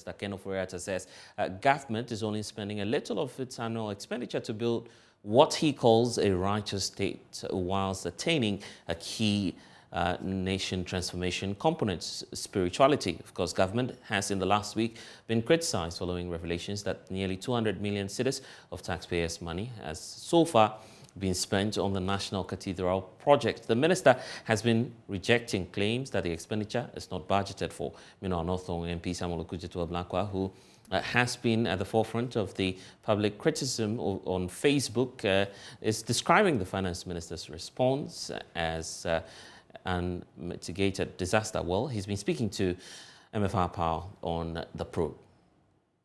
Minister Ken Ofori-Atta says government is only spending a little of its annual expenditure to build what he calls a righteous state, whilst attaining a key nation transformation components, spirituality. Of course, government has in the last week been criticized following revelations that nearly 200 million cedis of taxpayers' money has so far been spent on the National Cathedral project. The minister has been rejecting claims that the expenditure is not budgeted for. Meanwhile, Northern MP Samuel Okujetu-Ablakwa, who has been at the forefront of the public criticism on Facebook, is describing the finance minister's response as unmitigated disaster. Well, he's been speaking to MFR Power on the probe.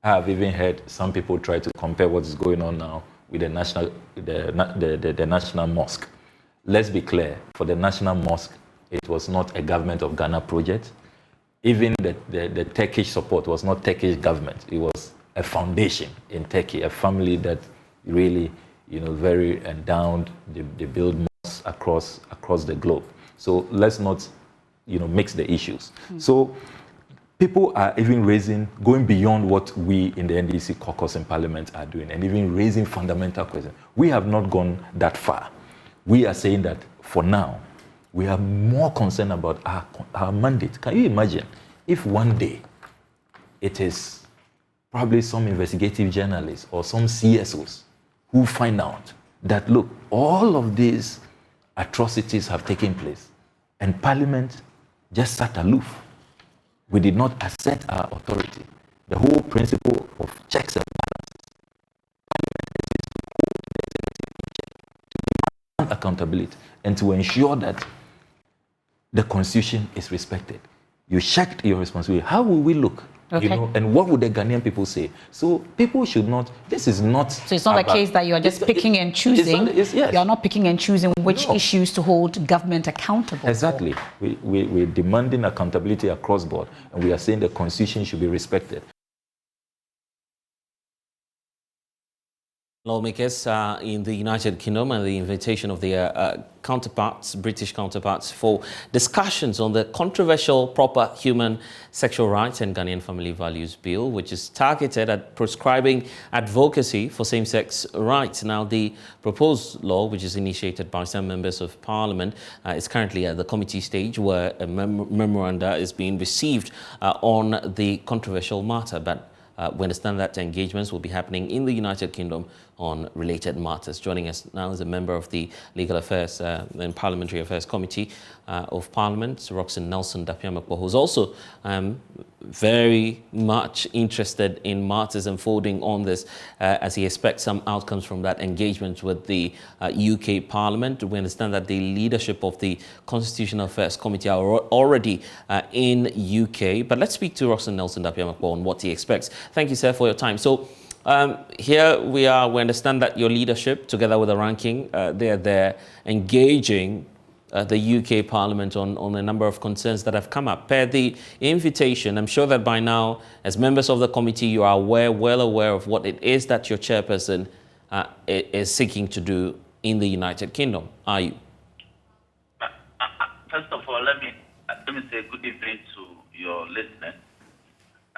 I have even heard some people try to compare what is going on now with the national mosque. Let's be clear, for the national mosque, it was not a government of Ghana project. Even the Turkish support was not Turkish government. It was a foundation in Turkey, a family that really, very endowed. They build mosques across the globe. So let's not, mix the issues. So people are even going beyond what we in the NDC caucus in Parliament are doing, and even raising fundamental questions. We have not gone that far. We are saying that for now, we are more concerned about our mandate. Can you imagine if one day it is probably some investigative journalists or some CSOs who find out that, look, all of these atrocities have taken place and Parliament just sat aloof. We did not assert our authority. The whole principle of checks and balances, to demand accountability and to ensure that the Constitution is respected. You checked your responsibility. How will we look? Okay. And what would the Ghanaian people say? So people should not, this is not... So it's not a case that you are just picking and choosing. Yes. You are not picking and choosing which issues to hold government accountable Exactly. for. We're demanding accountability across board, and we are saying the Constitution should be respected. Lawmakers in the United Kingdom and the invitation of their British counterparts for discussions on the controversial Proper Human Sexual Rights and Ghanaian Family Values Bill, which is targeted at prescribing advocacy for same-sex rights. Now, the proposed law, which is initiated by some members of Parliament, is currently at the committee stage where a memoranda is being received on the controversial matter. But we understand that engagements will be happening in the United Kingdom on related matters. Joining us now is a member of the Legal Affairs and Parliamentary Affairs Committee of Parliament, Roxanne Nelson Dapiamakwa, who's also very much interested in matters unfolding on this as he expects some outcomes from that engagement with the UK Parliament. We understand that the leadership of the Constitutional Affairs Committee are already in UK. But let's speak to Roxanne Nelson Dapiamakwa on what he expects. Thank you, sir, for your time. So here we are. We understand that your leadership, together with the ranking, they are there engaging the UK Parliament on a number of concerns that have come up. Per the invitation, I'm sure that by now, as members of the committee, you are well aware of what it is that your chairperson is seeking to do in the United Kingdom. Are you? First of all, let me say good evening to your listeners.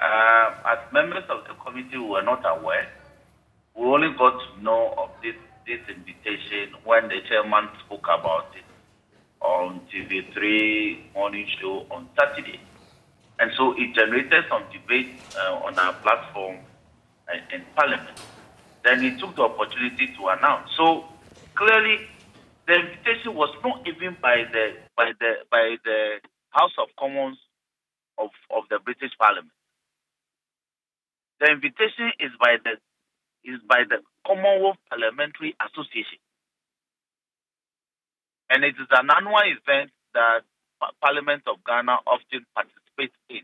As members of the committee who were not aware, we only got to know of this invitation when the chairman spoke about it on TV3 morning show on Saturday. And so it generated some debate on our platform in Parliament. Then he took the opportunity to announce. So clearly, the invitation was not even by the House of Commons of the British Parliament. The invitation is by the Commonwealth Parliamentary Association. And it is an annual event that Parliament of Ghana often participates in.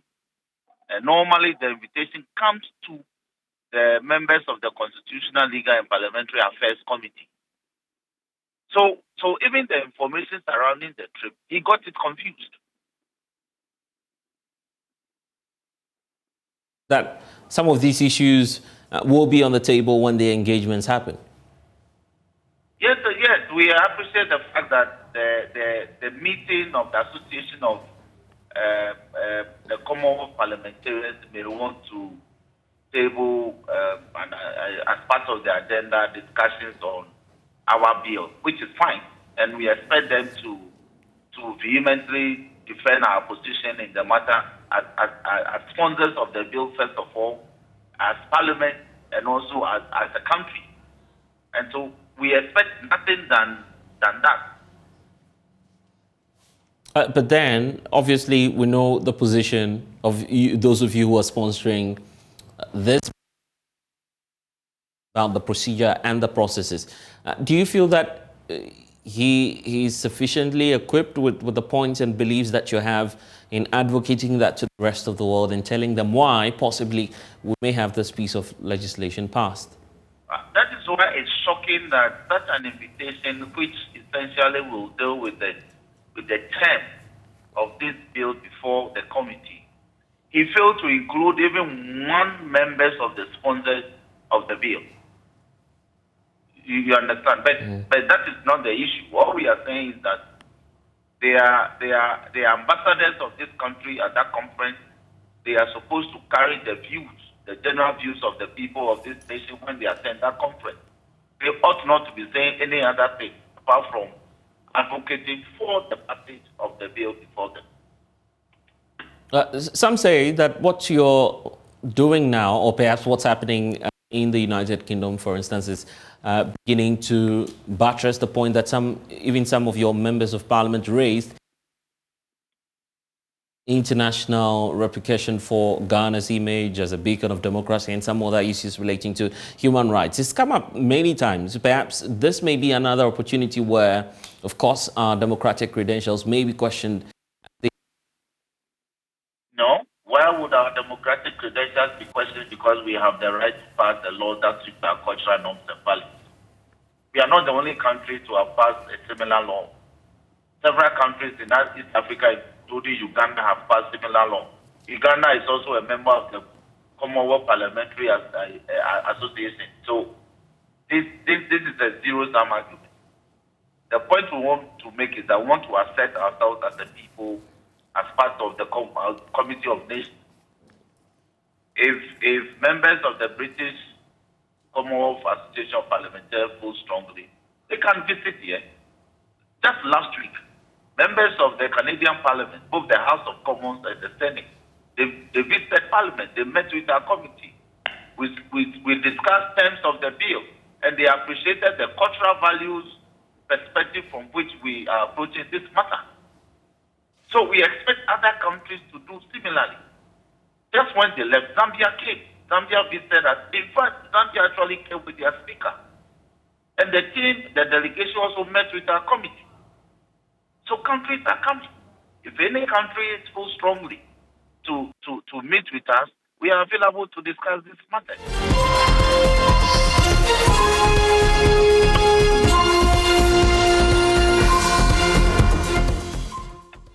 And normally the invitation comes to the members of the Constitutional, Legal and Parliamentary Affairs Committee. So even the information surrounding the trip, he got it confused. That some of these issues will be on the table when the engagements happen. Yes, we appreciate the fact that the meeting of the Association of the Commonwealth Parliamentarians may want to table and as part of the agenda discussions on our bill, which is fine, and we expect them to vehemently defend our position in the matter as sponsors of the bill, first of all, as Parliament, and also as a country. And so we expect nothing than that. But then, obviously, we know the position of those of you who are sponsoring this, about the procedure and the processes. Do you feel that he is sufficiently equipped with the points and beliefs that you have in advocating that to the rest of the world and telling them why possibly we may have this piece of legislation passed? That is why it's shocking that such an invitation, which essentially will deal with the term of this bill before the committee, he failed to include even one members of the sponsors of the bill. You understand? But that is not the issue. What we are saying is that they are ambassadors of this country at that conference. They are supposed to carry the views, the general views of the people of this nation when they attend that conference. They ought not to be saying any other thing apart from advocating for the passage of the bill before them. Some say that what you're doing now, or perhaps what's happening in the United Kingdom, for instance, is beginning to buttress the point that even some of your members of parliament raised. International replication for Ghana's image as a beacon of democracy and some other issues relating to human rights. It's come up many times. Perhaps this may be another opportunity where, of course, our democratic credentials may be questioned. No. Why would our democratic credentials be questioned because we have the right to pass the law that suits our cultural norms and values? We are not the only country to have passed a similar law. Several countries in East Africa, including Uganda, have passed similar law. Uganda is also a member of the Commonwealth Parliamentary Association. So this is a zero-sum argument. The point we want to make is that we want to assert ourselves as a people as part of the Committee of Nations. If members of the British Commonwealth Association of Parliamentarians feel strongly, they can visit here. Just last week, members of the Canadian Parliament, both the House of Commons and the Senate, they visited Parliament. They met with our committee. We discussed terms of the bill, and they appreciated the cultural values perspective from which we are approaching this matter. So we expect other countries to do similarly. Just when they left, Zambia came. Zambia visited us. In fact, Zambia actually came with their speaker. And the delegation also met with our committee. So countries are coming. If any country feels strongly to meet with us, we are available to discuss this matter.